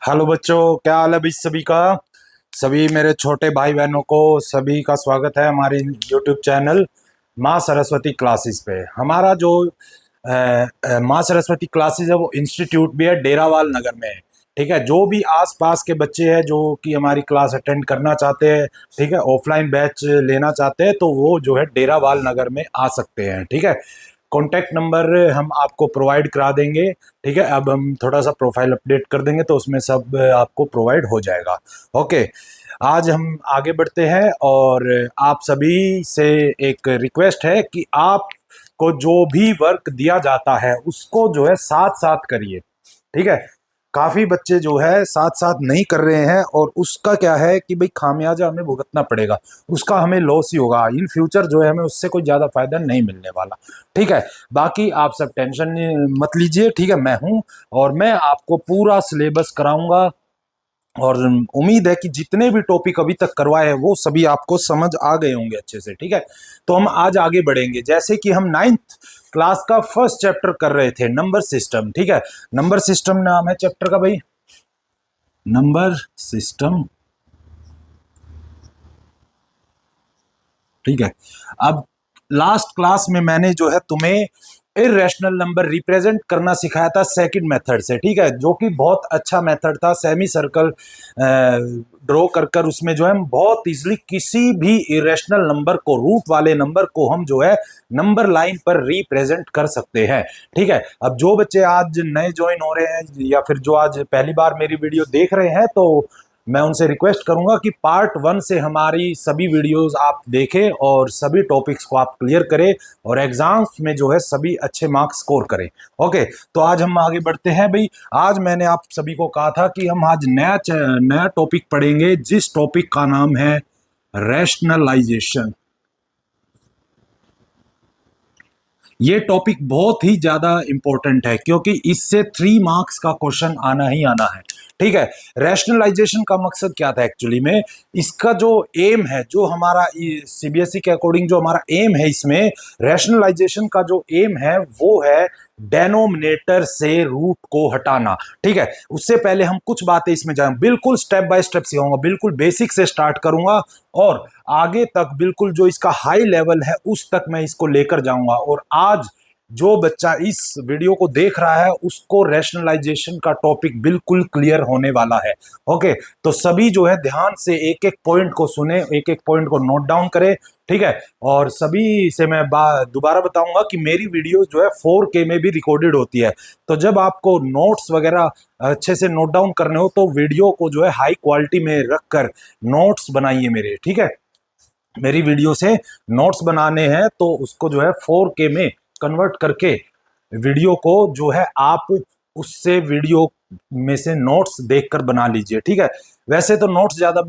Hello बच्चों, क्या हाल है भाई सभी का। सभी मेरे छोटे भाई बहनों को सभी का स्वागत है हमारे यूट्यूब चैनल माँ सरस्वती क्लासेस पे। हमारा जो माँ सरस्वती क्लासेस है वो इंस्टीट्यूट भी है, डेरावाल नगर में है। ठीक है, जो भी आसपास के बच्चे हैं जो कि हमारी क्लास अटेंड करना चाहते हैं, ठीक है, ऑफलाइन बैच लेना चाहते हैं, तो वो जो है डेरावाल नगर में आ सकते हैं। ठीक है, कॉन्टैक्ट नंबर हम आपको प्रोवाइड करा देंगे। ठीक है, अब हम थोड़ा सा प्रोफाइल अपडेट कर देंगे तो उसमें सब आपको प्रोवाइड हो जाएगा। ओके, आज हम आगे बढ़ते हैं और आप सभी से एक रिक्वेस्ट है कि आप को जो भी वर्क दिया जाता है उसको जो है साथ साथ करिए। ठीक है, काफी बच्चे जो है साथ साथ नहीं कर रहे हैं और उसका क्या है कि भाई खामियाजा हमें भुगतना पड़ेगा, उसका हमें लॉस ही होगा इन फ्यूचर, जो है हमें उससे कोई ज्यादा फायदा नहीं मिलने वाला। ठीक है, बाकी आप सब टेंशन मत लीजिए। ठीक है, मैं हूं और मैं आपको पूरा सिलेबस कराऊंगा और उम्मीद है कि जितने भी टॉपिक अभी तक करवाए हैं वो सभी आपको समझ आ गए होंगे अच्छे से। ठीक है, तो हम आज आगे बढ़ेंगे। जैसे कि हम 9th क्लास का फर्स्ट चैप्टर कर रहे थे, नंबर सिस्टम। ठीक है, नंबर सिस्टम नाम है चैप्टर का भाई, नंबर सिस्टम। ठीक है, अब लास्ट क्लास में मैंने जो है तुम्हें इरेशनल नंबर रिप्रेजेंट करना सिखाया था सेकंड मेथड से। ठीक है, जो कि बहुत अच्छा मेथड था, सेमी सर्कल ड्रॉ कर कर उसमें जो है हम बहुत इजीली किसी भी इरेशनल नंबर को, रूट वाले नंबर को हम जो है नंबर लाइन पर रिप्रेजेंट कर सकते हैं। ठीक है, अब जो बच्चे आज नए ज्वाइन हो रहे हैं या फिर जो आज पहली बार मेरी वीडियो देख रहे हैं, तो मैं उनसे रिक्वेस्ट करूंगा कि पार्ट 1 से हमारी सभी वीडियोस आप देखें और सभी टॉपिक्स को आप क्लियर करें और एग्जाम्स में जो है सभी अच्छे मार्क्स स्कोर करें। ओके, तो आज हम आगे बढ़ते हैं भाई। आज मैंने आप सभी को कहा था कि हम आज नया टॉपिक पढ़ेंगे, जिस टॉपिक का नाम है रैशनलाइजेशन। ये टॉपिक बहुत ही ज्यादा इंपॉर्टेंट है क्योंकि इससे 3 मार्क्स का क्वेश्चन आना ही आना है। ठीक है, रैशनलाइजेशन का मकसद क्या था एक्चुअली में, इसका जो एम है, जो हमारा सीबीएसई के अकॉर्डिंग जो हमारा एम है, इसमें रैशनलाइजेशन का जो एम है वो है डेनोमिनेटर से रूट को हटाना। ठीक है, उससे पहले हम कुछ बातें इसमें जाएं, बिल्कुल स्टेप बाय स्टेप सिखाऊंगा, बिल्कुल बेसिक से स्टार्ट करूंगा और आगे तक बिल्कुल जो इसका हाई लेवल है उस तक मैं इसको लेकर जाऊंगा। और आज जो बच्चा इस वीडियो को देख रहा है उसको रैशनलाइजेशन का टॉपिक बिल्कुल क्लियर होने वाला है। ओके, तो सभी जो है ध्यान से एक एक पॉइंट को सुने, एक एक पॉइंट को नोट डाउन करें। ठीक है, और सभी से मैं दोबारा बताऊंगा कि मेरी वीडियो जो है 4K में भी रिकॉर्डेड होती है, तो जब आपको नोट्स वगैरह अच्छे से नोट डाउन करने हो तो वीडियो को जो है हाई क्वालिटी में रखकर नोट्स बनाइए मेरे। ठीक है, मेरी वीडियो से नोट्स बनाने हैं तो उसको जो है 4K में कन्वर्ट करके वीडियो को जो है आप उससे वीडियो में से नोट्स देखकर बना लीजिए। ठीक है, वैसे तो नोट्स ज्यादा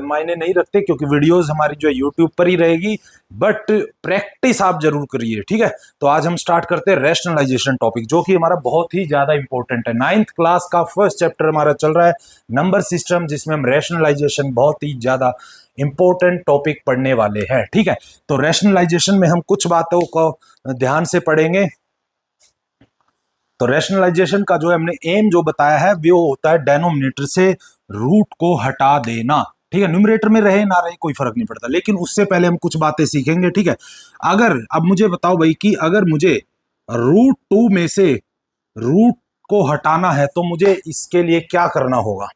मायने नहीं रखते क्योंकि वीडियोस हमारी जो है यूट्यूब पर ही रहेगी, बट प्रैक्टिस आप जरूर करिए। ठीक है, तो आज हम स्टार्ट करते हैं रैशनलाइजेशन टॉपिक, जो कि हमारा बहुत ही ज्यादा इंपॉर्टेंट है। 9th क्लास का फर्स्ट चैप्टर हमारा चल रहा है नंबर सिस्टम, जिसमें हम रैशनलाइजेशन बहुत ही ज्यादा इंपॉर्टेंट टॉपिक पढ़ने वाले हैं। ठीक है, तो रैशनलाइजेशन में हम कुछ बातों को ध्यान से पढ़ेंगे। तो रैशनलाइजेशन का जो है हमने एम जो बताया है वो होता है डेनोमिनेटर से रूट को हटा देना। ठीक है, न्यूमरेटर में रहे ना रहे कोई फर्क नहीं पड़ता, लेकिन उससे पहले हम कुछ बातें सीखेंगे। ठीक है, अगर अब मुझे बताओ भाई कि अगर मुझे √2 में से रूट को हटाना है तो मुझे इसके लिए क्या करना होगा,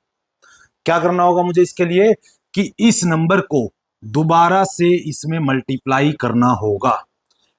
क्या करना होगा मुझे इसके लिए कि इस नंबर को दोबारा से इसमें मल्टीप्लाई करना होगा।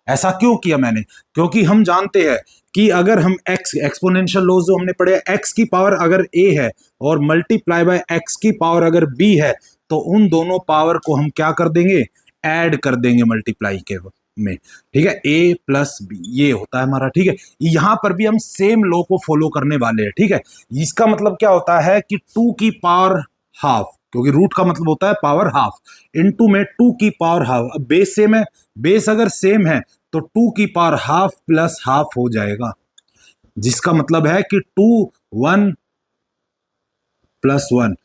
ऐसा क्यों किया मैंने, क्योंकि हम जानते हैं कि अगर हम एक्स एक्सपोनेंशियल लॉज जो हमने पढ़े, एक्स की पावर अगर ए है और मल्टीप्लाई बाय एक्स की पावर अगर बी है, तो उन दोनों पावर को हम क्या कर देंगे, ऐड कर देंगे मल्टीप्लाई के में। ठीक है, ए प्लस बी ये होता है हमारा। ठीक है, यहां पर भी हम सेम लॉ को फॉलो करने वाले हैं। ठीक है, इसका मतलब क्या होता है कि 2 की पावर हाफ, क्योंकि रूट का मतलब होता है पावर हाफ, इनटू में 2 की पावर हाफ। अब बेस सेम है, बेस अगर सेम है तो 2 की पावर हाफ प्लस हाफ हो जाएगा, जिसका मतलब है कि 2 1 प्लस 1,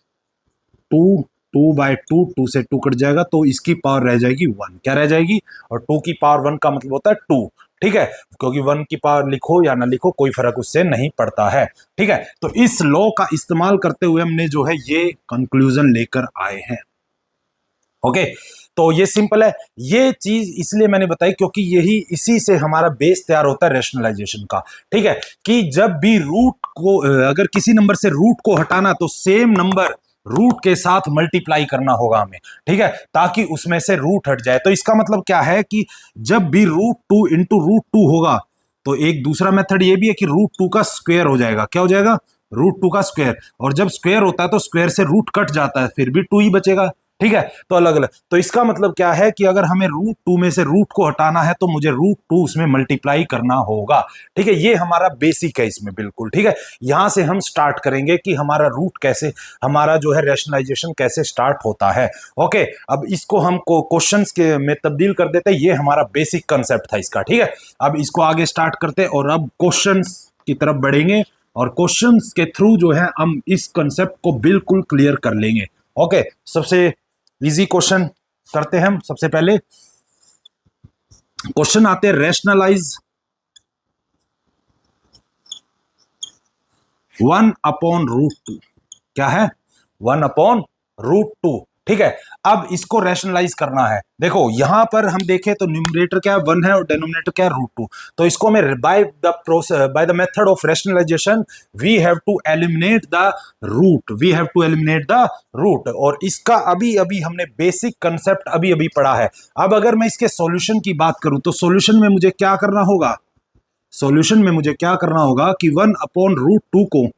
2 2/2, 2 से 2 कट जाएगा तो इसकी पावर रह जाएगी 1। क्या रह जाएगी, और 2 की पावर 1 का मतलब होता है 2। ठीक है, क्योंकि 1 की पावर लिखो या ना लिखो कोई फर्क उससे नहीं पड़ता है। ठीक है, तो इस लॉ का इस्तेमाल करते हुए हमने जो है ये कंक्लूजन लेकर आए हैं। ओके, तो ये सिंपल है। ये चीज इसलिए मैंने बताई क्योंकि यही इसी से हमारा बेस तैयार होता है रैशनलाइजेशन का। ठीक है, कि जब भी रूट को अगर किसी नंबर से रूट को हटाना तो सेम नंबर रूट के साथ मल्टीप्लाई करना होगा हमें। ठीक है, ताकि उसमें से रूट हट जाए। तो इसका मतलब क्या है कि जब भी √2 इंटू √2 होगा तो एक दूसरा मेथड ये भी है कि √2 का स्क्वायर हो जाएगा। क्या हो जाएगा? √2 का स्क्वायर। और जब स्क्वायर होता है तो स्क्वायर से रूट कट जाता है, फिर भी 2 ही बचेगा। ठीक है, तो अलग अलग। तो इसका मतलब क्या है कि अगर हमें √2 में से रूट को हटाना है तो मुझे √2 उसमें मल्टीप्लाई करना होगा। ठीक है, ये हमारा बेसिक है इसमें बिल्कुल। ठीक है, यहां से हम स्टार्ट करेंगे कि हमारा रूट कैसे, हमारा जो है रैशनलाइजेशन कैसे स्टार्ट होता है। ओके, अब इसको हम क्वेश्चंस के में तब्दील कर देते हैं। ये हमारा बेसिक कंसेप्ट था इसका। ठीक है, अब इसको आगे स्टार्ट करते हैं और अब क्वेश्चंस की तरफ बढ़ेंगे और क्वेश्चंस के थ्रू जो है हम इस कंसेप्ट को बिल्कुल क्लियर कर लेंगे। ओके, सबसे इजी क्वेश्चन करते हैं हम। सबसे पहले क्वेश्चन आते हैं रैशनलाइज 1/√2। क्या है? 1/√2। ठीक है, अब इसको रैशनलाइज करना है। देखो यहां पर हम देखें तो न्यूमरेटर क्या है? 1 है और डिनोमिनेटर क्या है? √2। तो इसको मैं by the method of rationalization we have to eliminate the root, we have to eliminate the root. और इसका अभी अभी हमने बेसिक कंसेप्ट अभी अभी पढ़ा है। अब अगर मैं इसके सॉल्यूशन की बात करूं तो सॉल्यूशन में मुझे क्या करना होगा? सॉल्यूशन में मुझे क्या करना होगा कि 1/√2 को,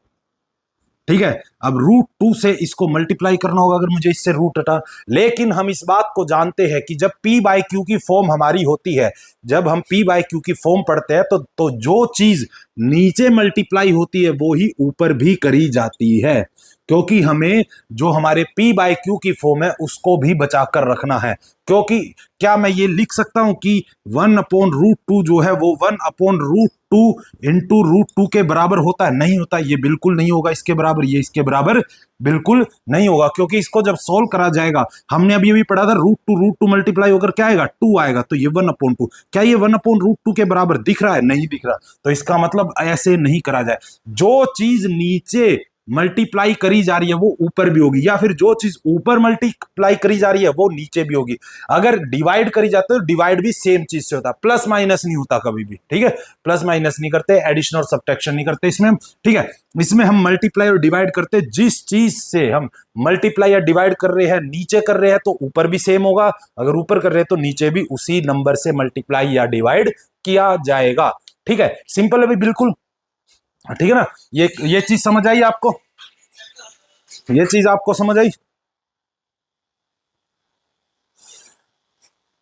ठीक है, अब √2 से इसको मल्टीप्लाई करना होगा अगर मुझे इससे रूट हटा। लेकिन हम इस बात को जानते हैं कि जब p/q की फॉर्म हमारी होती है, जब हम p/q की फॉर्म पढ़ते हैं तो जो चीज नीचे मल्टीप्लाई होती है वो ही ऊपर भी करी जाती है, क्योंकि हमें जो हमारे p/q की फॉर्म है उसको भी बचाकर रखना है। क्योंकि क्या मैं ये लिख सकता हूं कि 1/√2 जो है वो 1/√2 इंटू √2 के बराबर होता है? नहीं होता, ये बिल्कुल नहीं होगा इसके बराबर, ये इसके बराबर बिल्कुल नहीं होगा। क्योंकि इसको जब सोल्व करा जाएगा, हमने अभी अभी पढ़ा था √2 मल्टीप्लाई होकर क्या आएगा? 2 आएगा। तो ये 1/2, क्या ये 1/√2 के बराबर दिख रहा है? नहीं दिख रहा। तो इसका मतलब ऐसे नहीं करा जाए। जो चीज नीचे मल्टीप्लाई करी जा रही है वो ऊपर भी होगी, या फिर जो चीज ऊपर मल्टीप्लाई करी जा रही है वो नीचे भी होगी। अगर डिवाइड करी जाती है तो डिवाइड भी सेम चीज से होता है, प्लस माइनस नहीं होता कभी भी। ठीक है, प्लस माइनस नहीं करते, एडिशन और सब्ट्रैक्शन नहीं करते इसमें। ठीक है, इसमें हम मल्टीप्लाई और डिवाइड करते, जिस चीज से हम मल्टीप्लाई या डिवाइड कर रहे हैं नीचे कर रहे हैं तो ऊपर भी सेम होगा, अगर ऊपर कर रहे हैं तो नीचे भी उसी नंबर से मल्टीप्लाई या डिवाइड किया जाएगा। ठीक है, सिंपल है भाई बिल्कुल। ठीक है ना, ये चीज समझ आई आपको? ये चीज आपको समझ आई?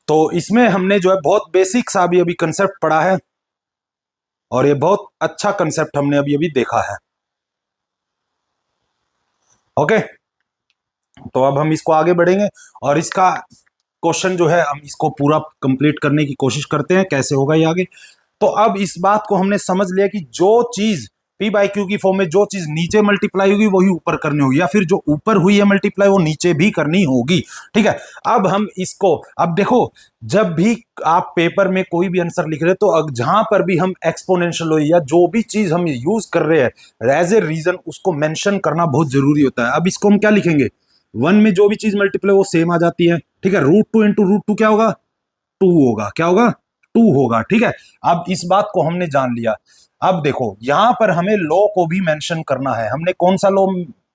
तो इसमें हमने जो है बहुत बेसिक सा अभी अभी कंसेप्ट पढ़ा है और ये बहुत अच्छा कंसेप्ट हमने अभी अभी देखा है। ओके, तो अब हम इसको आगे बढ़ेंगे और इसका क्वेश्चन जो है हम इसको पूरा कंप्लीट करने की कोशिश करते हैं। कैसे होगा ये आगे? तो अब इस बात को हमने समझ लिया कि जो चीज p/q की फॉर्म में जो चीज नीचे मल्टीप्लाई होगी वही ऊपर करनी होगी, या फिर जो ऊपर हुई है मल्टीप्लाई वो नीचे भी करनी होगी। ठीक है, अब हम इसको, अब देखो जब भी आप पेपर में कोई भी आंसर लिख रहे तो जहां पर भी हम एक्सपोनेंशियल हो या जो भी चीज हम यूज कर रहे हैं एज ए रीजन, उसको मेंशन करना बहुत जरूरी होता है। अब इसको हम क्या लिखेंगे? 1 में जो भी चीज मल्टीप्लाई वो सेम आ जाती है। ठीक है, √2 इंटू √2 क्या होगा? 2 होगा। क्या होगा? 2 होगा। ठीक है, अब इस बात को हमने जान लिया। अब देखो यहां पर हमें लॉ को भी मेंशन करना है। हमने कौन सा लॉ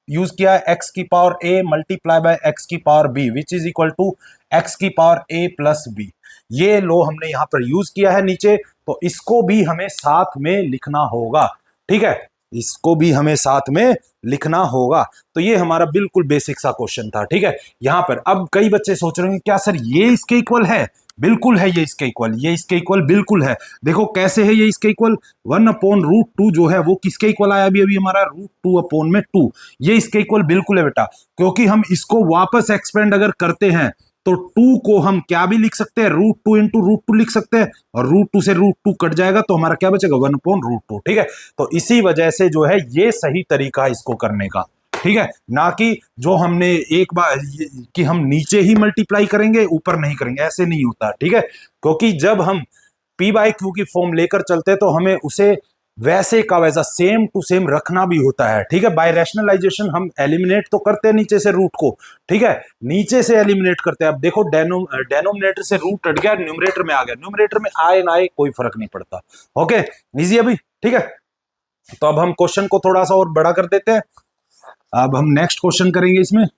यूज किया है? x की power a multiply by x की power b which is equal to x की पावर a प्लस b। ये लॉ हमने यहां पर यूज किया है नीचे, तो इसको भी हमें साथ में लिखना होगा। ठीक है, इसको भी हमें साथ में लिखना होगा। तो ये हमारा बिल्कुल बेसिक सा क्वेश्चन था। ठीक है, यहां पर अब कई बच्चे सोच रहे हैं क्या सर ये इसके इक्वल है? बिल्कुल है, ये इसके इक्वल, ये इसके इक्वल बिल्कुल है। देखो कैसे है ये इसके इक्वल? 1/√2 जो है वो किसके इक्वल आया? अभी अभी हमारा √2/2। ये इसके इक्वल बिल्कुल है बेटा, क्योंकि हम इसको वापस एक्सपेंड अगर करते हैं तो 2 को हम क्या भी लिख सकते हैं? √2 इंटू √2 लिख सकते हैं, और √2 से √2 कट जाएगा तो हमारा क्या बचेगा? 1/√2। ठीक है, तो इसी वजह से जो है ये सही तरीका है इसको करने का। ठीक है, ना कि जो हमने एक बार कि हम नीचे ही मल्टीप्लाई करेंगे ऊपर नहीं करेंगे, ऐसे नहीं होता। ठीक है, क्योंकि जब हम पी बाई क्यू की फॉर्म लेकर चलते हैं तो हमें उसे वैसे का वैसा सेम टू सेम रखना भी होता है, ठीक है। बाय रैशनलाइजेशन हम एलिमिनेट तो करते हैं नीचे से रूट को, ठीक है, नीचे से एलिमिनेट करते हैं। अब देखो डेनोमिनेटर से रूट हट गया, न्यूमरेटर में आ गया, न्यूमरेटर में आए ना आए कोई फर्क नहीं पड़ता। ओके, इजी अभी, ठीक है। तो अब हम क्वेश्चन को थोड़ा सा और बड़ा कर देते हैं। अब हम नेक्स्ट क्वेश्चन करेंगे इसमें,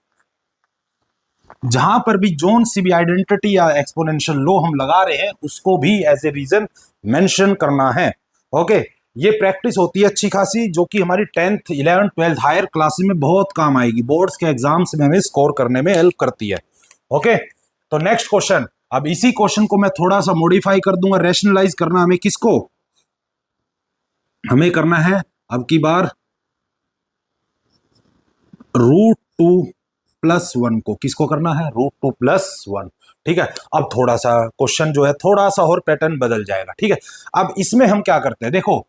जहां पर भी जोन सी भी आइडेंटिटी या एक्सपोनेंशियल लो हम लगा रहे हैं उसको भी एज ए रीजन मेंशन करना है। ओके, ये प्रैक्टिस होती है अच्छी खासी, जो कि हमारी 10th 11th 12th higher classes में बहुत काम आएगी, बोर्ड्स के एग्जाम्स में हमें स्कोर करने में हेल्प करती है। ओके, तो नेक्स्ट क्वेश्चन, अब इसी क्वेश्चन को मैं थोड़ा सा मॉडिफाई कर दूंगा। रैशनलाइज करना हमें किसको, हमें करना है अब की बार √2+1 को, किसको करना है, √2+1, ठीक है। अब थोड़ा सा क्वेश्चन जो है थोड़ा सा और पैटर्न बदल जाएगा, ठीक है। अब इसमें हम क्या करते हैं, देखो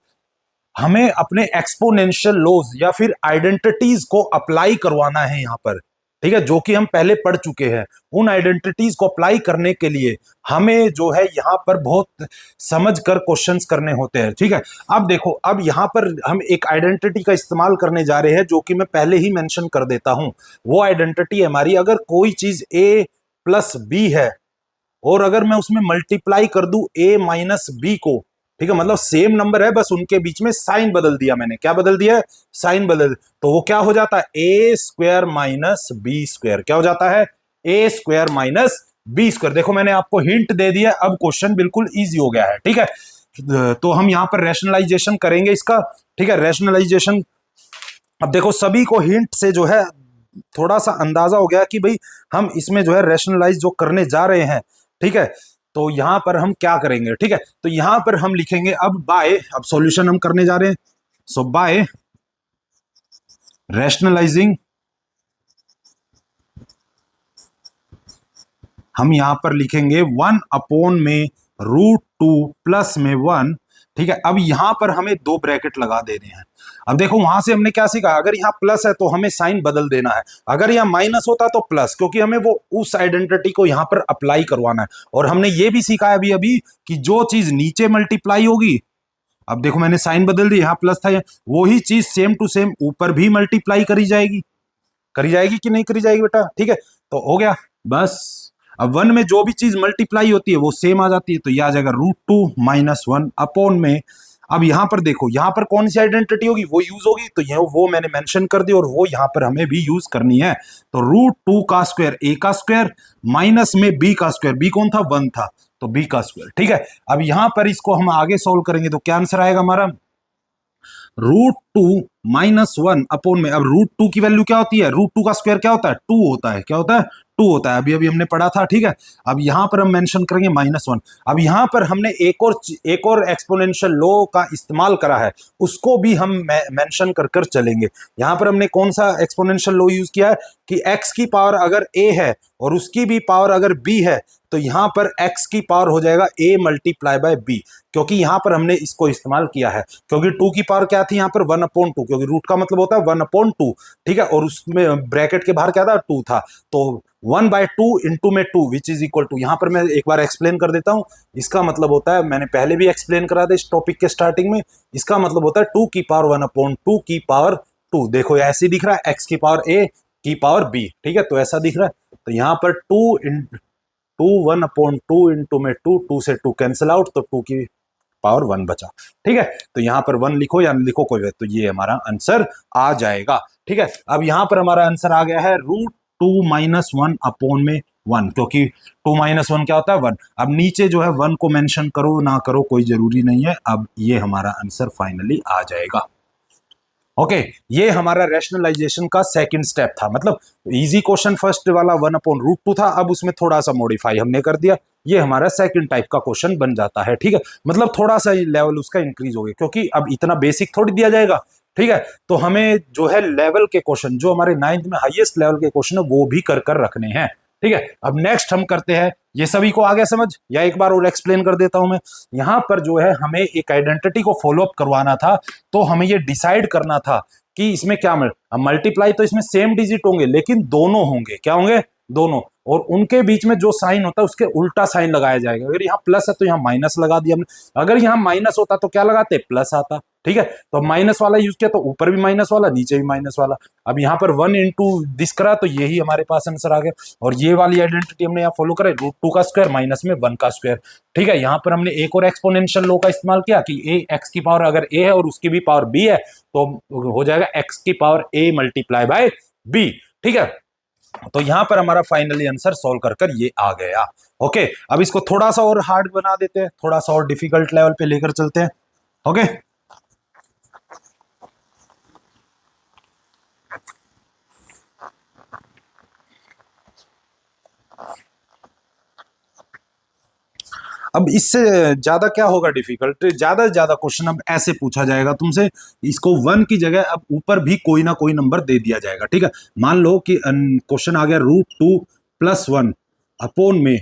हमें अपने एक्सपोनेंशियल लॉज या फिर आइडेंटिटीज को अप्लाई करवाना है यहां पर, ठीक है, जो कि हम पहले पढ़ चुके हैं। उन आइडेंटिटीज को अप्लाई करने के लिए हमें जो है यहां पर बहुत समझ कर क्वेश्चंस करने होते हैं, ठीक है। अब देखो, अब यहां पर हम एक आइडेंटिटी का इस्तेमाल करने जा रहे हैं जो कि मैं पहले ही मेंशन कर देता हूं। वो आइडेंटिटी हमारी, अगर कोई चीज a प्लस बी है और अगर मैं उसमें मल्टीप्लाई कर दूं a माइनस बी को, ठीक है, मतलब सेम नंबर है, बस उनके बीच में साइन बदल दिया मैंने, क्या बदल दिया, साइन बदल, तो वो क्या हो जाता है, ए स्क्वायर माइनस बी स्क्वायर, क्या हो जाता है, ए स्क्वायर माइनस बी स्क्वायर। देखो मैंने आपको हिंट दे दिया, अब क्वेश्चन बिल्कुल इजी हो गया है, ठीक है। तो हम यहां पर रैशनलाइजेशन करेंगे इसका, ठीक है, रैशनलाइजेशन। अब देखो सभी को हिंट से जो है थोड़ा सा अंदाजा हो गया कि भाई हम इसमें जो है रैशनलाइज जो करने जा रहे हैं, ठीक है। तो यहां पर हम क्या करेंगे, ठीक है, तो यहां पर हम लिखेंगे अब बाय, अब सॉल्यूशन हम करने जा रहे हैं, सो बाय रैशनलाइजिंग हम यहां पर लिखेंगे 1 में √2+1, ठीक है। अब यहां पर हमें दो ब्रैकेट लगा देने हैं। अब देखो वहां से हमने क्या सीखा, अगर यहाँ प्लस है तो हमें साइन बदल देना है, अगर यहाँ माइनस होता तो प्लस, क्योंकि हमें वो उस आइडेंटिटी को यहाँ पर अप्लाई करवाना है। और हमने ये भी सीखा है अभी अभी कि जो चीज नीचे मल्टीप्लाई होगी, अब देखो मैंने साइन बदल दी, यहाँ प्लस था, वही चीज सेम टू सेम ऊपर भी मल्टीप्लाई करी जाएगी, करी जाएगी कि नहीं करी जाएगी बेटा, ठीक है। तो हो गया बस। अब 1 में जो भी चीज मल्टीप्लाई होती है वो सेम आ जाती है, तो यह आ जाएगा √2-1 में। अब यहां पर देखो, यहां पर कौन सी आइडेंटिटी होगी, वो यूज होगी, तो यह वो मैंने मेंशन कर दी और वो यहां पर हमें भी यूज करनी है। तो √2 का स्क्वायर a का स्क्वायर माइनस में b का स्क्वायर, b कौन था, 1 था, तो b का स्क्वायर, ठीक है। अब यहां पर इसको हम आगे सोल्व करेंगे तो क्या आंसर आएगा हमारा, √2-1 में। अब √2 की वैल्यू क्या होती है, √2 का स्क्वायर क्या होता है, 2 होता है, क्या होता है, 2 होता है, अभी अभी हमने पढ़ा था, ठीक है। अब यहां पर हम मेंशन करेंगे -1। अब यहां पर हमने एक और एक्सपोनेंशियल लॉ का इस्तेमाल करा है, उसको भी हम मेंशन कर कर चलेंगे। यहां पर हमने कौन सा एक्सपोनेंशियल लॉ यूज किया है कि x की पावर अगर a है और उसकी भी पावर अगर b है, तो यहां पर x की पावर हो जाएगा a मल्टीप्लाई बाय b, क्योंकि यहां पर हमने इसको इस्तेमाल किया है, क्योंकि 2 की पावर क्या थी यहां पर 1/2, क्योंकि रूट का मतलब होता है 1/2, ठीक है, और उसमें ब्रैकेट के बाहर क्या था, 2 था, तो 1/2 इंटू में 2 विच इज इक्वल टू, यहां पर मैं एक बार एक्सप्लेन कर देता हूं। इसका मतलब होता है, मैंने पहले भी एक्सप्लेन करा था इस टॉपिक के स्टार्टिंग में, इसका मतलब होता है 2 की पावर 1/2 की पावर 2। देखो ऐसे दिख रहा है, x की पावर a की पावर b, ठीक है, तो ऐसा दिख रहा है। तो यहां पर 1/2 इंटू में 2 से 2 कैंसिल आउट, तो 2 की पावर 1 बचा, ठीक है। तो यहां पर 1 लिखो या लिखो कोई बात, तो ये हमारा आंसर आ जाएगा, ठीक है। अब यहां पर हमारा आंसर आ गया है √2-1/1, क्योंकि 2-1 क्या होता है, 1। अब नीचे जो है 1 को मेंशन करो ना करो कोई जरूरी नहीं है, अब ये हमारा आंसर फाइनली आ जाएगा। ओके, ये हमारा रैशनलाइजेशन का सेकंड स्टेप था, मतलब इजी क्वेश्चन फर्स्ट वाला 1/√2 था, अब उसमें थोड़ा सा मॉडिफाई हमने कर दिया, ये हमारा सेकंड टाइप का क्वेश्चन बन जाता है, ठीक है। मतलब थोड़ा सा लेवल उसका इंक्रीज हो गया, क्योंकि अब इतना बेसिक थोड़ी दिया जाएगा, ठीक है। तो हमें जो है लेवल के क्वेश्चन, जो हमारे 9th में हाईएस्ट लेवल के क्वेश्चन है, वो भी कर कर रखने हैं, ठीक है। अब नेक्स्ट हम करते हैं, ये सभी को आ गया समझ, या एक बार और एक्सप्लेन कर देता हूं मैं। यहां पर जो है हमें एक आइडेंटिटी को फॉलो अप करवाना था, तो हमें ये डिसाइड करना था कि इसमें क्या मल्टीप्लाई तो इसमें सेम डिजिट होंगे, लेकिन दोनों होंगे, क्या होंगे, दोनों, और उनके बीच में जो साइन होता है उसके उल्टा साइन लगाया जाएगा। अगर यहाँ प्लस है तो यहाँ माइनस लगा दिया हमने, अगर यहाँ माइनस होता तो क्या लगाते, प्लस आता। ठीक है, तो माइनस वाला यूज किया तो ऊपर भी माइनस वाला नीचे भी माइनस वाला। अब यहाँ पर 1 इंटू दिस करा तो यही हमारे पास आंसर आ गया। और ये वाली आइडेंटिटी हमने यहाँ फॉलो करा, √2 का स्क्वायर माइनस में 1 का स्क्वायर। ठीक है, यहाँ पर हमने एक और एक्सपोनेंशियल लॉ का इस्तेमाल किया कि ए एक्स की पावर अगर ए है और उसकी भी पावर बी है तो हो जाएगा एक्स की power a multiply by b. ठीक है, तो यहां पर हमारा फाइनली आंसर सॉल्व कर कर ये आ गया। ओके, अब इसको थोड़ा सा और हार्ड बना देते हैं, थोड़ा सा और डिफिकल्ट लेवल पे लेकर चलते हैं। ओके, अब इससे ज्यादा क्या होगा डिफिकल्ट, ज्यादा से ज्यादा क्वेश्चन अब ऐसे पूछा जाएगा तुमसे, इसको 1 की जगह अब ऊपर भी कोई ना कोई नंबर दे दिया जाएगा। ठीक है, मान लो कि क्वेश्चन आ गया √2 + 1 अपॉन में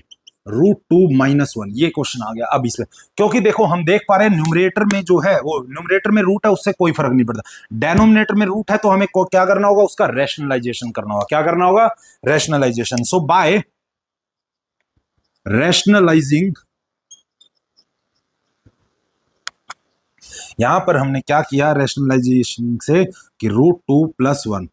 √2 - 1, ये क्वेश्चन आ गया। अब इसमें क्योंकि देखो हम देख पा रहे हैं न्यूमरेटर में जो है वो न्यूमरेटर में रूट है उससे कोई फर्क नहीं पड़ता, डेनोमिनेटर में रूट है तो हमें क्या करना होगा, उसका रैशनलाइजेशन करना होगा। क्या करना होगा, रैशनलाइजेशन। सो बाय रैशनलाइजिंग, यहां पर हमने क्या किया रैशनलाइजेशन से कि √2 + 1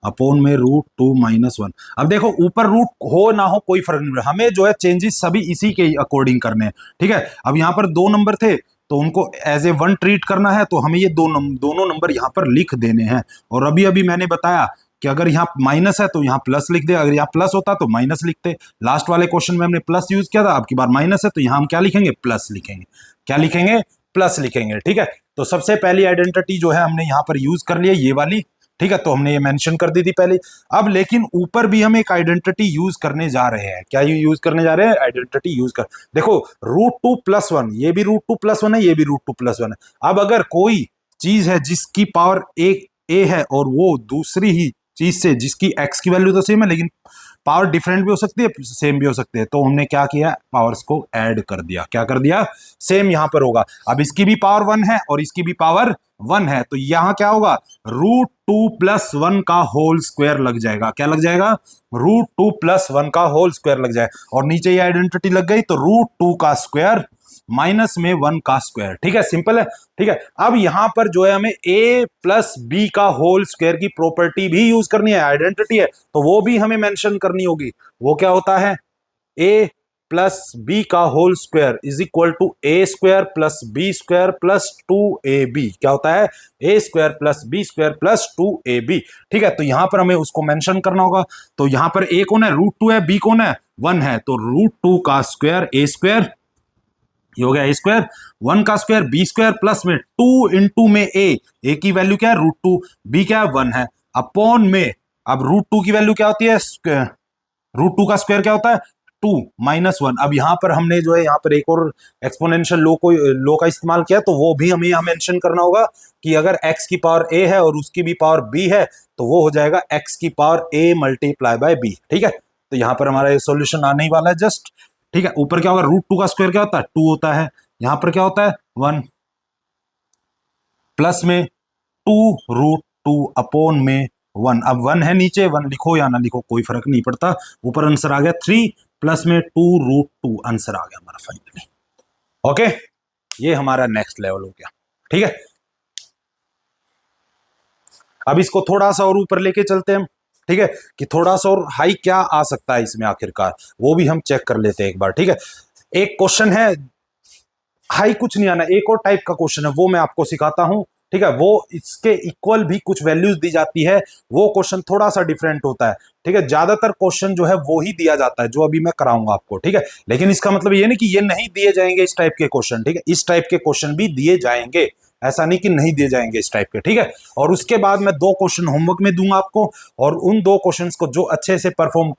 अपॉन में √2 - 1। अब देखो ऊपर रूट हो ना हो कोई फर्क नहीं पड़ता, हमें जो है चेंजेस सभी इसी के अकॉर्डिंग करने हैं। ठीक है, अब यहाँ पर 2 नंबर थे तो उनको एज ए 1 ट्रीट करना है, तो हमें ये दोनों नंबर यहाँ पर लिख देने हैं। और अभी अभी मैंने बताया कि अगर यहाँ माइनस है तो यहाँ प्लस लिख दे, अगर यहाँ प्लस होता तो माइनस लिखते। लास्ट वाले क्वेश्चन में हमने प्लस यूज किया था, अब की बार माइनस है तो यहाँ हम क्या लिखेंगे, प्लस लिखेंगे। क्या लिखेंगे, प्लस लिखेंगे। ठीक है, तो सबसे पहली आइडेंटिटी जो है हमने यहाँ पर यूज कर लिया, ये वाली। ठीक है, तो हमने ये मेंशन कर दी थी पहले। अब लेकिन ऊपर भी हम एक आइडेंटिटी यूज करने जा रहे हैं। क्या यूज करने जा रहे हैं, आइडेंटिटी यूज कर, देखो √2 + 1, ये भी √2 + 1 है, ये भी √2 + 1 है। अब अगर कोई चीज है जिसकी पावर ए है और वो दूसरी ही चीज से जिसकी एक्स की वैल्यू तो सेम है लेकिन पावर डिफरेंट भी हो सकती है, सेम भी हो सकती है, तो हमने क्या किया, पावर्स को ऐड कर दिया। क्या कर दिया, सेम यहां पर होगा। अब इसकी भी पावर 1 है और इसकी भी पावर 1 है, तो यहां क्या होगा, √2 + 1 का होल स्क्वायर लग जाएगा। क्या लग जाएगा, √2 + 1 का होल स्क्वायर लग जाएगा। और नीचे ये आइडेंटिटी लग गई तो √2 का स्क्वायर माइनस में 1 का स्क्वायर। ठीक है, सिंपल है। ठीक है, अब यहां पर जो है हमें a + b का होल स्क्वायर की प्रॉपर्टी भी यूज करनी है, आइडेंटिटी है तो वो भी हमें मेंशन करनी होगी। वो क्या होता है, a + b का whole square is equal to a² + b² + 2ab। क्या होता है, a² + b² + 2ab। ठीक है, तो यहां पर हमें उसको मेंशन करना होगा। तो यहां पर a कौन है, √2 है, b कौन है, 1 है, तो √2 का स्क्वायर a², ये हो गया a², 1 का स्क्वायर b² प्लस में 2 इंटू में a की वैल्यू क्या है, √2, b क्या है, 1 है, अपॉन में, अब √2 की वैल्यू क्या होती है, √2 का स्क्वायर क्या होता है, 2 - 1। अब यहां पर हमने जो है यहाँ पर एक और एक्सपोनेंशियल लो का इस्तेमाल किया, तो वो भी हमें यहाँ मेंशन करना होगा कि अगर x की पावर a है और उसकी भी पावर b है तो वो हो जाएगा x की power a multiply bye b। ठीक है, तो यहाँ पर हमारा ये सॉल्यूशन आने ही वाला है जस्ट। ठीक है, ऊपर क्या होगा, √2 का स्क्वायर क्या होता है, 2 होता है, यहां पर क्या होता है, 1, प्लस में 2 √2 अपॉन में 1। अब 1 है नीचे, 1 लिखो या ना लिखो कोई फर्क नहीं पड़ता। ऊपर आंसर आ गया 3 प्लस में 2 √2, आंसर आ गया हमारा फाइनली। ओके, ये हमारा नेक्स्ट लेवल हो गया। ठीक है, अब इसको थोड़ा सा और ऊपर लेके चलते हैं। ठीक है, कि थोड़ा सा और हाई क्या आ सकता है इसमें आखिरकार, वो भी हम चेक कर लेते हैं एक बार। ठीक है, एक क्वेश्चन है, हाई कुछ नहीं आना, एक और टाइप का क्वेश्चन है वो मैं आपको सिखाता हूं। ठीक है, वो इसके इक्वल भी कुछ वैल्यूज दी जाती है, वो क्वेश्चन थोड़ा सा डिफरेंट होता है। ठीक है, ज्यादातर क्वेश्चन जो है वो ही दिया जाता है जो अभी मैं कराऊंगा आपको। ठीक है, लेकिन इसका मतलब ये नहीं कि ये नहीं दिए जाएंगे इस टाइप के क्वेश्चन। ठीक है, इस टाइप के क्वेश्चन भी दिए जाएंगे, ऐसा नहीं कि नहीं दिए जाएंगे इस टाइप के। ठीक है, और उसके बाद मैं 2 क्वेश्चन होमवर्क में दूंगा आपको, और उन 2 क्वेश्चंस को जो अच्छे से परफॉर्म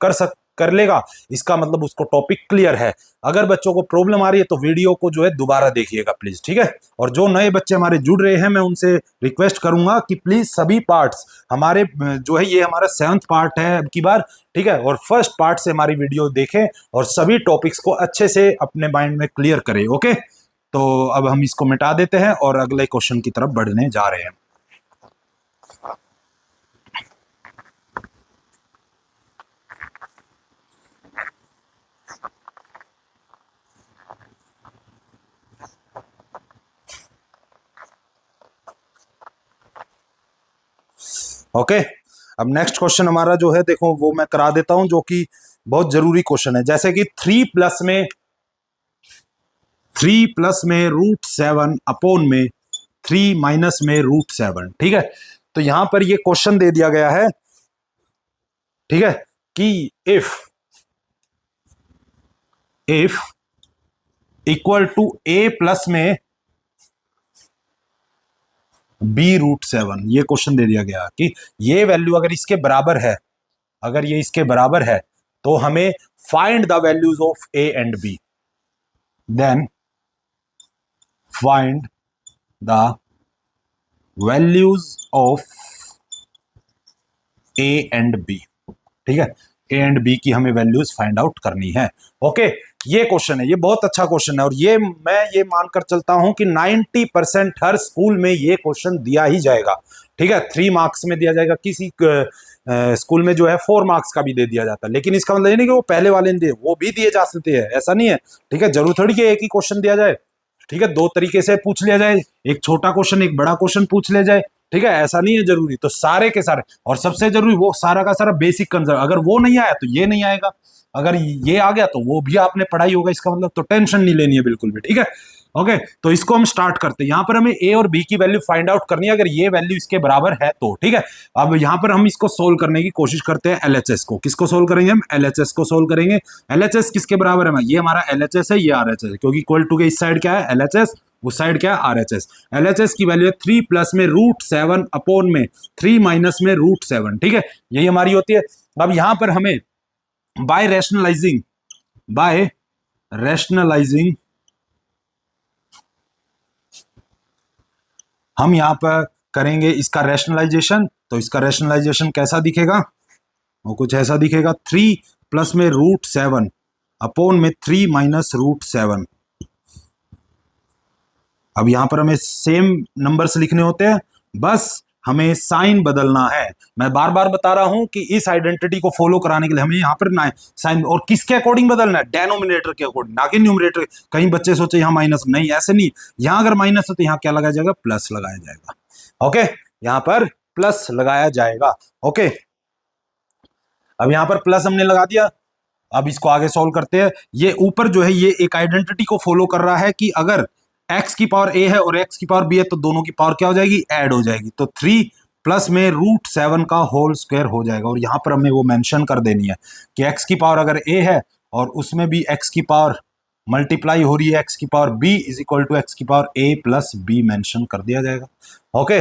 कर लेगा, इसका मतलब उसको टॉपिक क्लियर है। अगर बच्चों को प्रॉब्लम आ रही है तो वीडियो को जो है दोबारा देखिएगा प्लीज। ठीक है, और जो नए बच्चे हमारे जुड़ रहे हैं मैं उनसे रिक्वेस्ट करूंगा कि प्लीज सभी पार्ट्स हमारे जो है, ये हमारा 7th पार्ट है अब की बार। ठीक है, और फर्स्ट पार्ट से हमारी वीडियो देखें और सभी टॉपिक्स को अच्छे से अपने माइंड में क्लियर करें। ओके, तो अब हम इसको मिटा देते हैं और अगले क्वेश्चन की तरफ बढ़ने जा रहे हैं। ओके, अब नेक्स्ट क्वेश्चन हमारा जो है देखो वो मैं करा देता हूं, जो कि बहुत जरूरी क्वेश्चन है। जैसे कि 3 प्लस में √7 अपोन में 3 माइनस में √7, ठीक है। तो यहां पर ये क्वेश्चन दे दिया गया है, ठीक है, कि if equal to a plus में b√7, ये क्वेश्चन दे दिया गया कि ये वैल्यू अगर इसके बराबर है, अगर ये इसके बराबर है, तो हमें find the values of a and b, then find the values of a and b, ठीक है। ए एंड बी की हमें वैल्यूज फाइंड आउट करनी है। ओके, ये क्वेश्चन है, ये बहुत अच्छा क्वेश्चन है, और ये मैं ये मानकर चलता हूं कि 90% हर स्कूल में ये क्वेश्चन दिया ही जाएगा, ठीक है। 3 मार्क्स में दिया जाएगा, किसी स्कूल में जो है 4 मार्क्स का भी दे दिया जाता है, लेकिन इसका मतलब ये नहीं कि वो पहले वाले ने दिए, वो भी दिए जा सकते हैं, ऐसा नहीं है, ठीक है। जरूर थोड़ी कि एक ही क्वेश्चन दिया जाए, ठीक है, 2 तरीके से पूछ लिया जाए, एक छोटा क्वेश्चन एक बड़ा क्वेश्चन पूछ लिया जाए, ठीक है, ऐसा नहीं है जरूरी। तो सारे के सारे, और सबसे जरूरी वो सारा का सारा बेसिक कंसेप्ट, अगर वो नहीं आया तो ये नहीं आएगा, अगर ये आ गया तो वो भी आपने पढ़ाई होगा, इसका मतलब तो टेंशन नहीं लेनी है बिल्कुल भी, ठीक है। ओके, तो इसको हम स्टार्ट करते हैं। यहां पर हमें ए और बी की वैल्यू फाइंड आउट करनी है, अगर ये वैल्यू इसके बराबर है तो, ठीक है। अब यहां पर हम इसको सोल्व करने की कोशिश करते हैं, एलएचएस को। किसको सोल्व करेंगे हम? एलएचएस को सोल्व करेंगे। एलएचएस किसके बराबर है? ये हमारा एलएचएस है, ये आरएचएस है, क्योंकि इक्वल टू के इस साइड क्या है? एलएचएस, उस साइड क्या है? आरएचएस। एलएचएस की वैल्यू है 3 प्लस में √7 अपोन में 3 माइनस में √7, ठीक है, यही हमारी होती है। अब यहां पर हमें बाय रैशनलाइजिंग हम यहां पर करेंगे इसका रैशनलाइजेशन। तो इसका रैशनलाइजेशन कैसा दिखेगा? वो कुछ ऐसा दिखेगा, 3 प्लस में √7 अपोन में 3 माइनस √7। अब यहां पर हमें सेम नंबर्स लिखने होते हैं, बस हमें साइन बदलना है। मैं बार बार बता रहा हूं कि इस आइडेंटिटी को फॉलो कराने के लिए हमें यहां पर साइन, और किसके अकॉर्डिंग बदलना है? डेनोमिनेटर के अकॉर्डिंग, ना कि न्यूमरेटर। कहीं बच्चे सोचे यहां माइनस, नहीं, ऐसे नहीं। यहां अगर माइनस है तो यहां क्या लगाया जाएगा? प्लस लगाया जाएगा। ओके, यहां पर प्लस लगाया जाएगा। ओके, अब यहां पर प्लस हमने लगा दिया। अब इसको आगे सॉल्व करते हैं। ये ऊपर जो है ये एक आइडेंटिटी को फॉलो कर रहा है कि अगर x की पावर a है और x की पावर b है तो दोनों की पावर क्या हो जाएगी? ऐड हो जाएगी। तो 3 प्लस में √7 का होल स्क्वायर हो जाएगा, और यहां पर हमें वो मेंशन कर देनी है कि x की पावर अगर a है और उसमें भी x की पावर मल्टीप्लाई हो रही है x की power b is equal to x की power a plus b mention कर दिया जाएगा। ओके,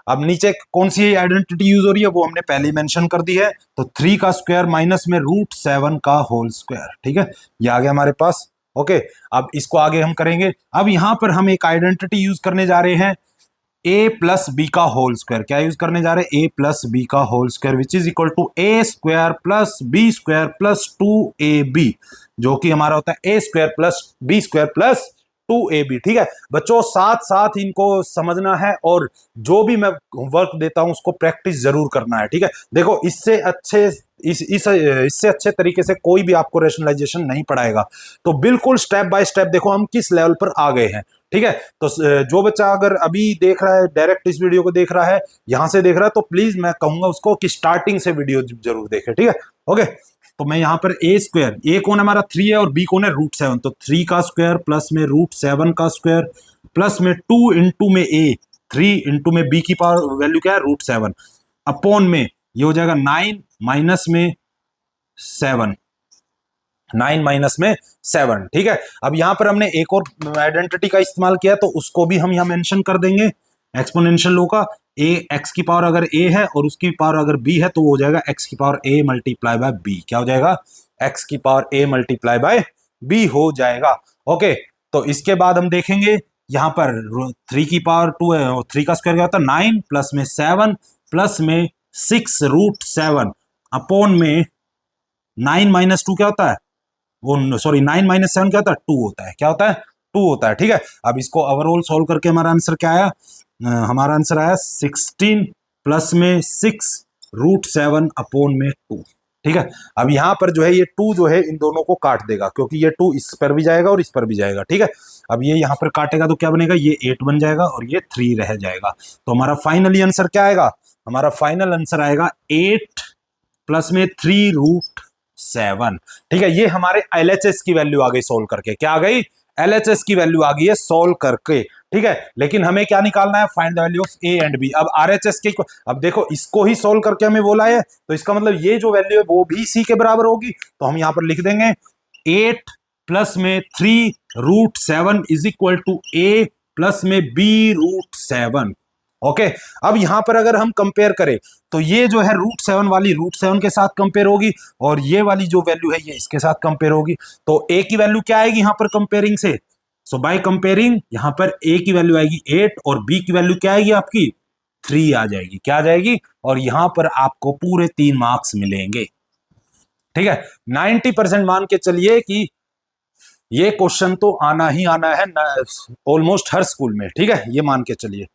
अब नीचे कौन सी आइडेंटिटी यूज हो रही है वो हमने पहले ही मेंशन कर दी है। तो 3 का स्क्वायर माइनस में √7 का होल स्क्वायर, ठीक है, ये आ गया हमारे पास। ओके, अब इसको आगे हम करेंगे। अब यहां पर हम एक आइडेंटिटी यूज करने जा रहे हैं, a प्लस बी का होल स्क्वायर। क्या यूज करने जा रहे हैं? a प्लस बी का whole square which is equal to a square plus b square plus 2ab, जो कि हमारा होता है a square plus b square plus 2ab, ठीक है। बच्चों साथ साथ इनको समझना है, और जो भी मैं वर्क देता हूं उसको प्रैक्टिस जरूर करना है, ठीक है। देखो इससे अच्छे इससे अच्छे तरीके से कोई भी आपको रैशनलाइजेशन नहीं पढ़ाएगा। तो बिल्कुल स्टेप बाय स्टेप देखो हम किस लेवल पर आ गए हैं, ठीक है। तो जो बच्चा अगर अभी देख रहा है, डायरेक्ट इस वीडियो को देख रहा है, यहां से देख रहा है, तो प्लीज मैं कहूंगा उसको कि स्टार्टिंग से वीडियो जरूर देखे, ठीक है। ओके, तो मैं यहां पर a स्क्वायर, a कौन है हमारा? 3 है, और b कौन है? √7। तो 3 का स्क्वायर प्लस में √7 का स्क्वायर प्लस में 2 इंटू में a, 3 इंटू में b की पावर वैल्यू क्या है? √7 अपॉन में ये हो जाएगा 9 माइनस में 7, 9 माइनस में 7, ठीक है। अब यहां पर हमने एक और आइडेंटिटी का इस्तेमाल किया, तो उसको भी हम यहां मेंशन कर देंगे। एक्सपोनेंशियल लो का a, x की पावर अगर a है और उसकी पावर अगर b है तो वो हो जाएगा x की power a multiply bye b। क्या हो जाएगा? x की power a multiply bye b हो जाएगा। ओके, तो इसके बाद हम देखेंगे यहां पर 3 की पावर 2 है, और 3 का स्क्वायर क्या होता है? 9 प्लस में 7 प्लस में 6√7 अपॉन में 9 माइनस 2 क्या होता है? वो सॉरी 9 माइनस 7 क्या होता है? 2 होता है। क्या होता है? 2 होता है, ठीक है। अब इसको ओवरऑल सॉल्व करके हमारा आंसर क्या आया? हमारा आंसर आया 16 प्लस में 6√7 अपॉन में 2, ठीक है। अब यहां पर जो है ये 2 जो है इन दोनों को काट देगा, क्योंकि ये 2 इस पर भी जाएगा और इस पर भी जाएगा, ठीक है। अब ये यहां पर काटेगा तो क्या बनेगा? ये 8 बन जाएगा और ये 3 रह जाएगा। तो हमारा फाइनली आंसर क्या आएगा? हमारा फाइनल आंसर आएगा 8 प्लस में 3√7। ठीक है, ये हमारे एलएचएस की वैल्यू आ गई सोल्व करके। क्या आ गई? एलएचएस की वैल्यू आ गई है सोल्व करके। ठीक है, लेकिन हमें क्या निकालना है? Find the value of a and b. अब आरएचएस के, अब देखो इसको ही सोल्व करके हमें बोला है, तो इसका मतलब ये जो वैल्यू है वो भी सी के बराबर होगी। तो हम यहां पर लिख देंगे 8 प्लस में 3√7 is equal to a plus में b√7। ओके, अब यहां पर अगर हम कंपेयर करें तो ये जो है √7 वाली √7 के साथ कंपेयर होगी, और ये वाली जो वैल्यू है ये इसके साथ कंपेयर होगी। तो ए की वैल्यू क्या आएगी यहां पर कंपेयरिंग से? सो बाय कंपेयरिंग यहां पर ए की वैल्यू आएगी 8 और बी की वैल्यू क्या आएगी आपकी? 3 आ जाएगी। क्या आ जाएगी? और यहां पर आपको पूरे 3 मार्क्स मिलेंगे। ठीक है, 90% मान के चलिए कि ये क्वेश्चन तो आना ही आना है ऑलमोस्ट हर स्कूल में। ठीक है, ये मान के चलिए,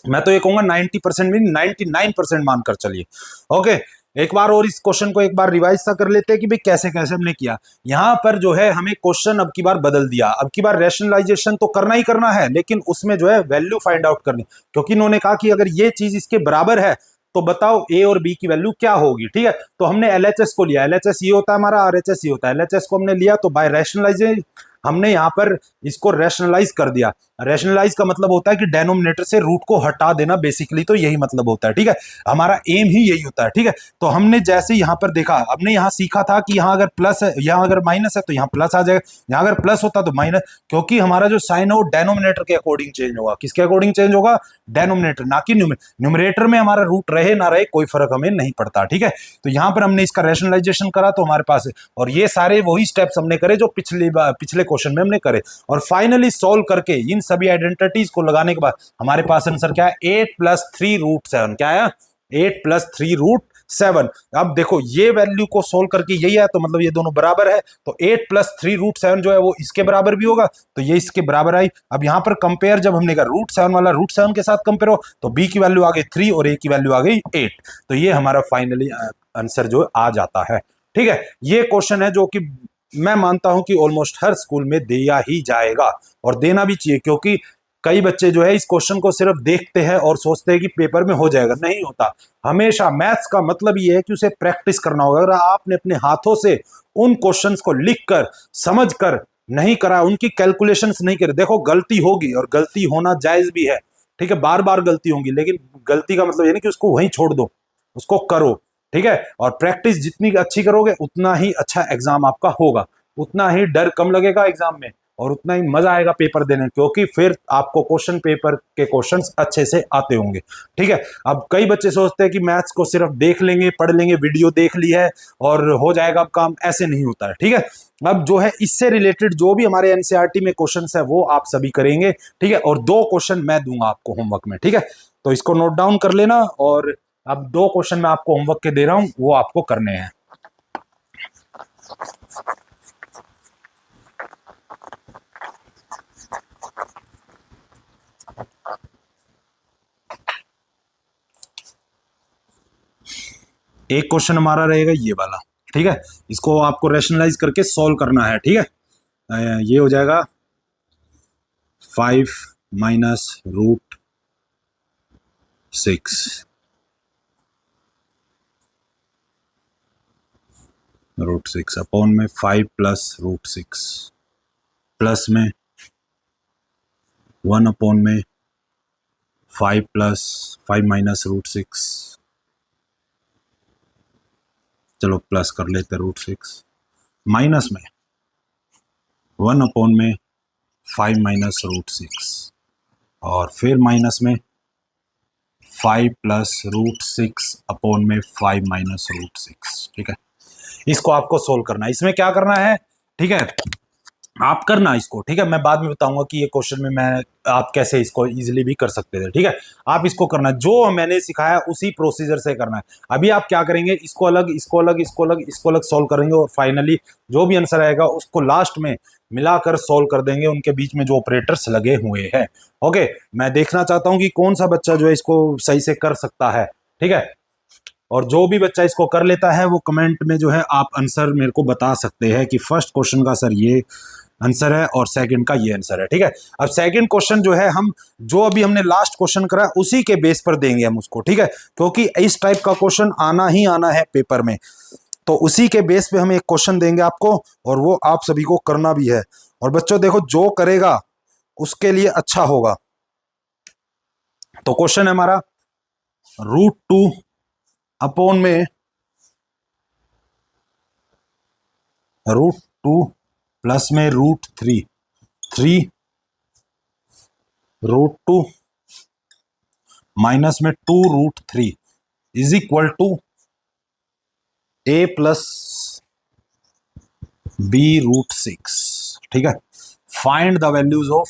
मैं तो ये कहूंगा 90% में 99% मानकर चलिए। ओके, एक बार और इस क्वेश्चन को एक बार रिवाइज सा कर लेते हैं कि भाई कैसे कैसे हमने किया। यहां पर जो है हमें क्वेश्चन अब की बार बदल दिया। अब की बार रैशनलाइजेशन तो करना ही करना है, लेकिन उसमें जो है वैल्यू फाइंड आउट करनी, क्योंकि इन्होंने कहा कि अगर ये चीज इसके बराबर है तो बताओ ए और बी की वैल्यू क्या होगी। ठीक है, तो हमने एलएचएस को लिया, एलएचएस ये होता है हमारा, आरएचएस ये होता है। एलएचएस को हमने लिया तो बाय रैशनलाइजेशन हमने यहाँ पर इसको रैशनलाइज कर दिया। रैशनलाइज का मतलब होता है कि डेनोमिनेटर से रूट को हटा देना, बेसिकली तो यही मतलब होता है। ठीक है, हमारा एम ही यही होता है। ठीक है, तो हमने जैसे यहाँ पर देखा, हमने यहाँ सीखा था कि यहाँ अगर प्लस है, यहाँ अगर माइनस है तो यहाँ प्लस आ जाएगा, यहाँ अगर प्लस होता तो माइनस, क्योंकि हमारा जो साइन है वो डेनोमिनेटर के अकॉर्डिंग चेंज होगा। किसके अकॉर्डिंग चेंज होगा? डेनोमिनेटर, ना कि न्यूमरेटर में हमारा रूट रहे ना रहे कोई फर्क हमें नहीं पड़ता। ठीक है, तो यहाँ पर हमने इसका रैशनलाइजेशन करा तो हमारे पास है, और ये सारे वही स्टेप्स हमने करे जो पिछले क्वेश्चन में हमने करे, और फाइनली सॉल्व करके इन सभी आइडेंटिटीज को लगाने के बाद हमारे पास आंसर क्या है? 8 प्लस 3√7। क्या है? 8 प्लस 3√7। अब देखो ये वैल्यू को सोल्व करके यही है, तो मतलब ये दोनों बराबर है, तो 8 प्लस 3√7 जो है वो इसके बराबर भी होगा, तो ये इसके बराबर आई। अब यहां पर कंपेयर जब हमने कहा √7 वाला √7 के साथ कंपेयर हो, तो बी की वैल्यू आ गई 3 और ए की वैल्यू आ गई 8। तो ये हमारा फाइनली आंसर जो आ जाता है। ठीक है, ये क्वेश्चन है जो कि मैं मानता हूं कि ऑलमोस्ट हर स्कूल में दिया ही जाएगा, और देना भी चाहिए, क्योंकि कई बच्चे जो है इस क्वेश्चन को सिर्फ देखते हैं और सोचते हैं कि पेपर में हो जाएगा। नहीं होता। हमेशा मैथ्स का मतलब ये है कि उसे प्रैक्टिस करना होगा। अगर आपने अपने हाथों से उन क्वेश्चंस को लिखकर समझकर नहीं करा, उनकी कैलकुलेशंस नहीं करे, देखो गलती होगी और गलती होना जायज भी है। ठीक है, बार बार गलती होगी, लेकिन गलती का मतलब ये नहीं कि उसको वहीं छोड़ दो, उसको करो। ठीक है, और प्रैक्टिस जितनी अच्छी करोगे उतना ही अच्छा एग्जाम आपका होगा, उतना ही डर कम लगेगा एग्जाम में, और उतना ही मजा आएगा पेपर देने, क्योंकि फिर आपको क्वेश्चन पेपर के क्वेश्चंस अच्छे से आते होंगे। ठीक है, अब कई बच्चे सोचते हैं कि मैथ्स को सिर्फ देख लेंगे, पढ़ लेंगे, वीडियो देख ली है और हो जाएगा अब काम, ऐसे नहीं होता है। ठीक है, अब जो है इससे रिलेटेड जो भी हमारे एनसीईआरटी में क्वेश्चंस है वो आप सभी करेंगे। ठीक है, और 2 क्वेश्चन मैं दूंगा आपको होमवर्क में। ठीक है, तो इसको नोट डाउन कर लेना, और अब 2 क्वेश्चन मैं आपको होमवर्क के दे रहा हूं, वो आपको करने हैं। एक क्वेश्चन हमारा रहेगा ये वाला। ठीक है, इसको आपको रैशनलाइज करके सॉल्व करना है। ठीक है, ये हो जाएगा 5 माइनस √6 √6 अपॉन में 5 प्लस √6 प्लस में 1 अपॉन में 5 प्लस 5 माइनस √6, चलो प्लस कर लेते √6, माइनस में 1 अपॉन में 5 माइनस √6, और फिर माइनस में 5 प्लस √6 अपॉन में 5 माइनस √6। ठीक है, इसको आपको सोल्व करना है। इसमें क्या करना है? ठीक है, आप करना इसको। ठीक है, मैं बाद में बताऊंगा कि ये क्वेश्चन में मैं आप कैसे इसको इजीली भी कर सकते थे। ठीक है, आप इसको करना, जो मैंने सिखाया उसी प्रोसीजर से करना है। अभी आप क्या करेंगे? इसको अलग, इसको अलग, इसको अलग, इसको अलग सॉल्व करेंगे, और फाइनली जो भी आंसर आएगा उसको लास्ट में मिलाकर सॉल्व कर देंगे, उनके बीच में जो ऑपरेटर्स लगे हुए हैं। ओके, मैं देखना चाहता हूं कि कौन सा बच्चा जो है इसको सही से कर सकता है। ठीक है, और जो भी बच्चा इसको कर लेता है वो कमेंट में जो है आप आंसर मेरे को बता सकते हैं कि फर्स्ट क्वेश्चन का सर ये आंसर है और सेकंड का ये आंसर है। ठीक है, अब सेकंड क्वेश्चन जो है हम जो अभी हमने लास्ट क्वेश्चन करा उसी के बेस पर देंगे हम उसको। ठीक है, क्योंकि इस टाइप का क्वेश्चन आना ही आना है पेपर में, तो उसी के बेस पे हम एक क्वेश्चन देंगे आपको और वो आप सभी को करना भी है। और बच्चों देखो, जो करेगा उसके लिए अच्छा होगा। तो क्वेश्चन है हमारा √2 अपॉन में √2 प्लस में √3, 3 √2 माइनस में 2√3 is equal to a plus b √6। ठीक है, find the values of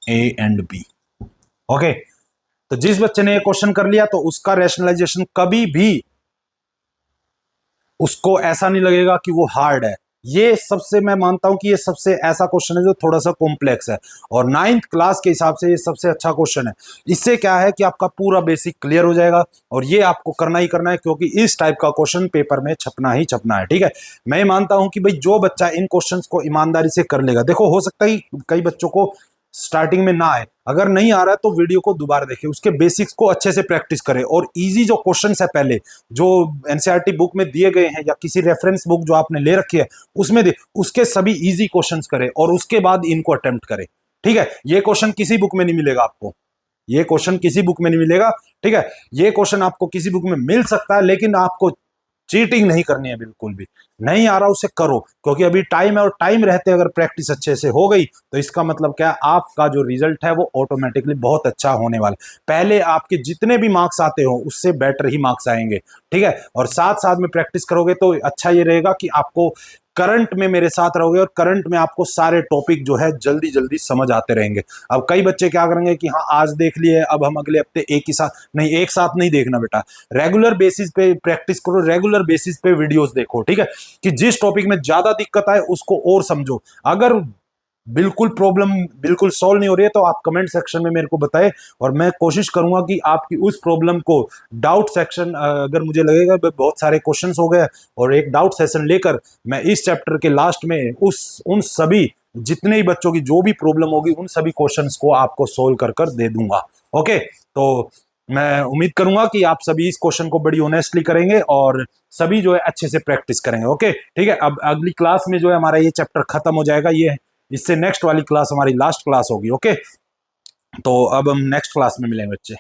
a and b। Okay, तो जिस बच्चे ने ये क्वेश्चन कर लिया तो उसका रैशनलाइजेशन कभी भी उसको ऐसा नहीं लगेगा कि वो हार्ड है। ये सबसे मैं मानता हूं कि ये सबसे ऐसा क्वेश्चन है जो थोड़ा सा कॉम्प्लेक्स है और 9th क्लास के हिसाब से ये सबसे अच्छा क्वेश्चन है। इससे क्या है कि आपका पूरा बेसिक क्लियर हो जाएगा और ये आपको करना ही करना है, क्योंकि इस टाइप का क्वेश्चन पेपर में छपना ही छपना है। ठीक है, मैं मानता हूं कि भाई जो बच्चा इन क्वेश्चंस को ईमानदारी से कर लेगा, देखो हो सकता है कई बच्चों को स्टार्टिंग में ना आए, अगर नहीं आ रहा है तो वीडियो को दोबारा देखें, उसके बेसिक्स को अच्छे से प्रैक्टिस करें और इजी जो क्वेश्चंस है पहले जो एनसीईआरटी बुक में दिए गए हैं या किसी रेफरेंस बुक जो आपने ले रखी है उसमें दे, उसके सभी इजी क्वेश्चंस करें और उसके बाद इनको अटेम्प्ट करें। ठीक है, ये क्वेश्चन किसी बुक में नहीं मिलेगा आपको, ये क्वेश्चन किसी बुक में नहीं मिलेगा। ठीक है, ये क्वेश्चन आपको किसी बुक में मिल सकता है लेकिन आपको चीटिंग नहीं करनी है, बिल्कुल भी नहीं आ रहा उसे करो, क्योंकि अभी टाइम है और टाइम रहते अगर प्रैक्टिस अच्छे से हो गई तो इसका मतलब क्या है, आपका जो रिजल्ट है वो ऑटोमेटिकली बहुत अच्छा होने वाला। पहले आपके जितने भी मार्क्स आते हो उससे बेटर ही मार्क्स आएंगे। ठीक है, और साथ साथ में प्रैक्टिस करोगे तो अच्छा ये रहेगा कि आपको करंट में मेरे साथ रहोगे और करंट में आपको सारे टॉपिक जो है जल्दी जल्दी समझ आते रहेंगे। अब कई बच्चे क्या करेंगे कि हाँ आज देख लिए अब हम अगले हफ्ते एक ही साथ नहीं, एक साथ नहीं देखना बेटा, रेगुलर बेसिस पे प्रैक्टिस करो, रेगुलर बेसिस पे वीडियोस देखो। ठीक है, कि जिस टॉपिक में ज्यादा दिक्कत आए उसको और समझो। अगर बिल्कुल प्रॉब्लम बिल्कुल सॉल्व नहीं हो रही है तो आप कमेंट सेक्शन में मेरे को बताएं और मैं कोशिश करूंगा कि आपकी उस प्रॉब्लम को डाउट सेक्शन, अगर मुझे लगेगा बहुत सारे क्वेश्चंस हो गए और एक डाउट सेशन लेकर मैं इस चैप्टर के लास्ट में उन सभी जितने ही बच्चों की जो भी प्रॉब्लम होगी उन सभी क्वेश्चंस को आपको सोल्व कर कर दे दूंगा। ओके, तो मैं उम्मीद करूंगा कि आप सभी इस क्वेश्चन को बड़ी ऑनेस्टली करेंगे और सभी जो है अच्छे से प्रैक्टिस करेंगे। ओके, ठीक है, अब अगली क्लास में जो है हमारा ये चैप्टर खत्म हो जाएगा, ये इससे नेक्स्ट वाली क्लास हमारी लास्ट क्लास होगी। ओके, तो अब हम नेक्स्ट क्लास में मिलेंगे बच्चे।